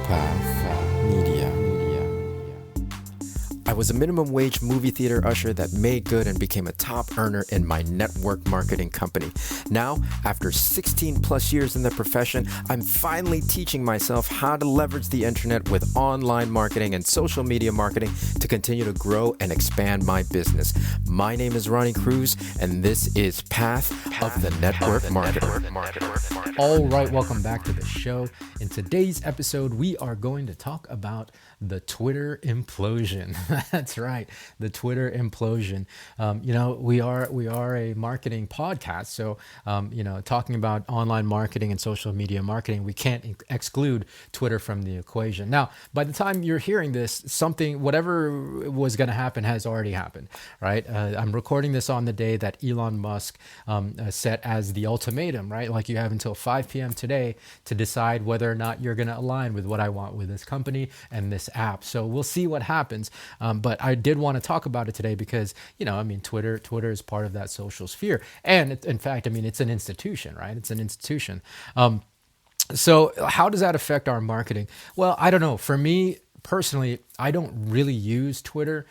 Path Media. I was a minimum wage movie theater usher that made good and became a top earner in my network marketing company. Now, after 16 plus years in the profession, I'm finally teaching myself how to leverage the internet with online marketing and social media marketing to continue to grow and expand my business. My name is Ronnie Cruz, and this is Path of the Network Marketer. All right, welcome back to the show. In today's episode, we are going to talk about the Twitter implosion. That's right, the Twitter implosion. We are a marketing podcast, so talking about online marketing and social media marketing, we can't exclude Twitter from the equation. Now, by the time you're hearing this, whatever was going to happen has already happened, right? I'm recording this on the day that Elon Musk set as the ultimatum, right? Like you have until 5 p.m. today to decide whether or not you're going to align with what I want with this company and this app. So we'll see what happens. But I did want to talk about it today because, Twitter is part of that social sphere. And in fact, it's an institution, right? It's an institution. So how does that affect our marketing? Well, I don't know. For me, personally, I don't really use Twitter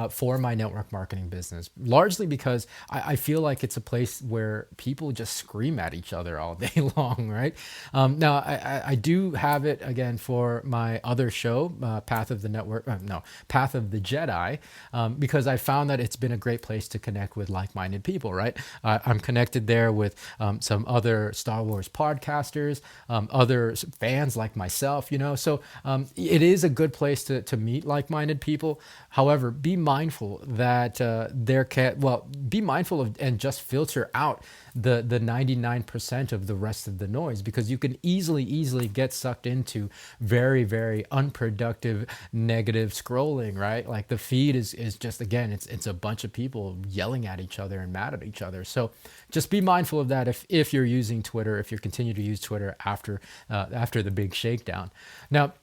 for my network marketing business, largely because I feel like it's a place where people just scream at each other all day long, right? Now, I do have it, again, for my other show, Path of the Jedi, because I found that it's been a great place to connect with like-minded people, right? I'm connected there with some other Star Wars podcasters, other fans like myself, so it is a good place to meet like-minded people. However, be mindful that be mindful of and just filter out the 99% of the rest of the noise, because you can easily get sucked into very, very unproductive, negative scrolling, right? Like the feed is just, again, it's a bunch of people yelling at each other and mad at each other. So just be mindful of that if you're using Twitter, if you continue to use Twitter after the big shakedown. Now,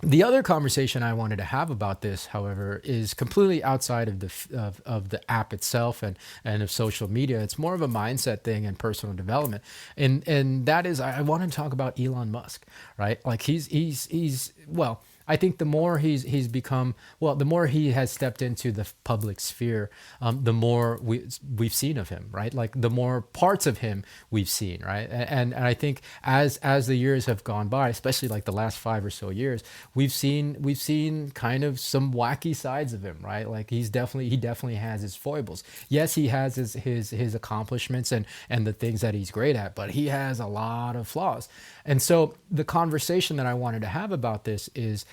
the other conversation I wanted to have about this, however, is completely outside of the app itself and of social media. It's more of a mindset thing and personal development, and that is, I want to talk about Elon Musk, right? Like he's well, I think the more he's become, the more he has stepped into the public sphere, the more we've seen of him, right? Like the more parts of him we've seen, right? And I think as the years have gone by, especially like the last 5 or so years, we've seen kind of some wacky sides of him, right? Like he definitely has his foibles. Yes, he has his accomplishments and the things that he's great at, but he has a lot of flaws. And so the conversation that I wanted to have about this is,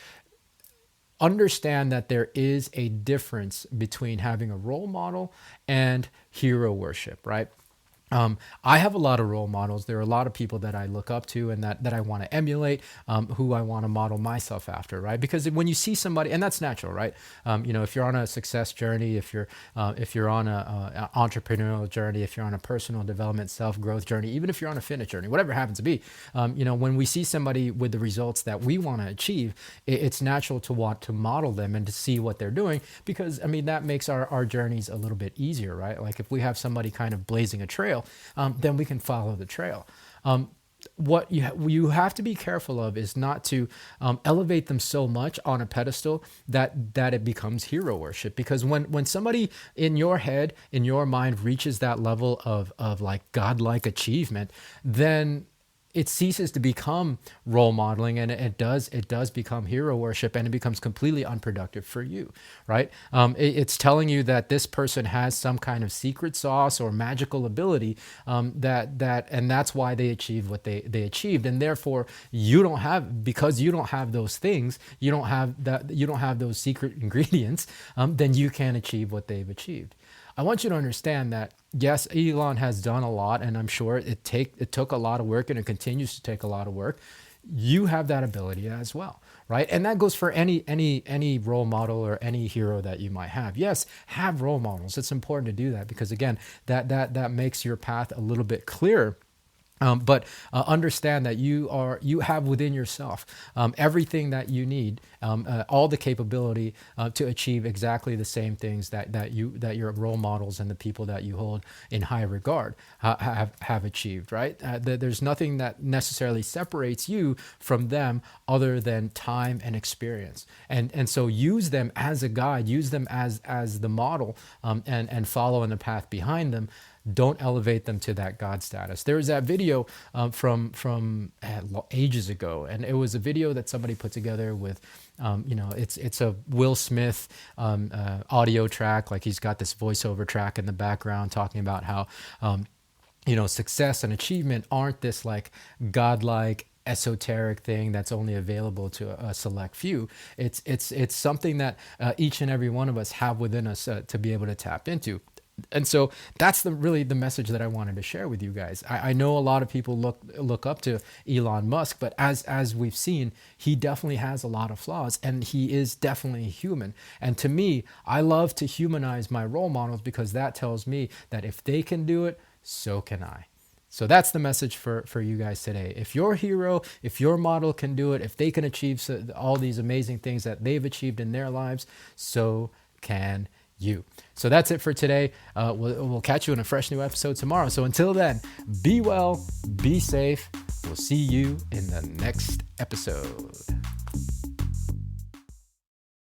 understand that there is a difference between having a role model and hero worship, right? I have a lot of role models. There are a lot of people that I look up to and that I want to emulate, who I want to model myself after, right? Because when you see somebody, and that's natural, right? If you're on a success journey, if you're on an entrepreneurial journey, if you're on a personal development, self-growth journey, even if you're on a fitness journey, whatever it happens to be, when we see somebody with the results that we want to achieve, it's natural to want to model them and to see what they're doing, because that makes our journeys a little bit easier, right? Like if we have somebody kind of blazing a trail, then we can follow the trail. What you have to be careful of is not to elevate them so much on a pedestal that it becomes hero worship. Because when somebody in your head, in your mind, reaches that level of like godlike achievement, then it ceases to become role modeling, and it does become hero worship, and it becomes completely unproductive for you, right? It's telling you that this person has some kind of secret sauce or magical ability, and that's why they achieved what they achieved, and therefore because you don't have those things, you don't have those secret ingredients, then you can't achieve what they've achieved. I want you to understand that, yes, Elon has done a lot, and I'm sure it took a lot of work, and it continues to take a lot of work. You have that ability as well, right? And that goes for any role model or any hero that you might have. Yes, have role models. It's important to do that because, again, that makes your path a little bit clearer. But understand that you have within yourself everything that you need, all the capability to achieve exactly the same things that your role models and the people that you hold in high regard have achieved. Right? There's nothing that necessarily separates you from them other than time and experience. And so use them as a guide, use them as the model, and follow in the path behind them. Don't elevate them to that God status. There was that video from ages ago, and it was a video that somebody put together with, it's a Will Smith audio track. Like, he's got this voiceover track in the background talking about how, success and achievement aren't this like godlike esoteric thing that's only available to a select few. It's something that each and every one of us have within us to be able to tap into. And so that's really the message that I wanted to share with you guys. I know a lot of people look up to Elon Musk, but as we've seen, he definitely has a lot of flaws, and he is definitely human. And to me, I love to humanize my role models, because that tells me that if they can do it, so can I. So that's the message for you guys today. If your hero, if your model can do it, if they can achieve all these amazing things that they've achieved in their lives, so can you. So that's it for today. We'll catch you in a fresh new episode tomorrow. So until then, be well, be safe. We'll see you in the next episode.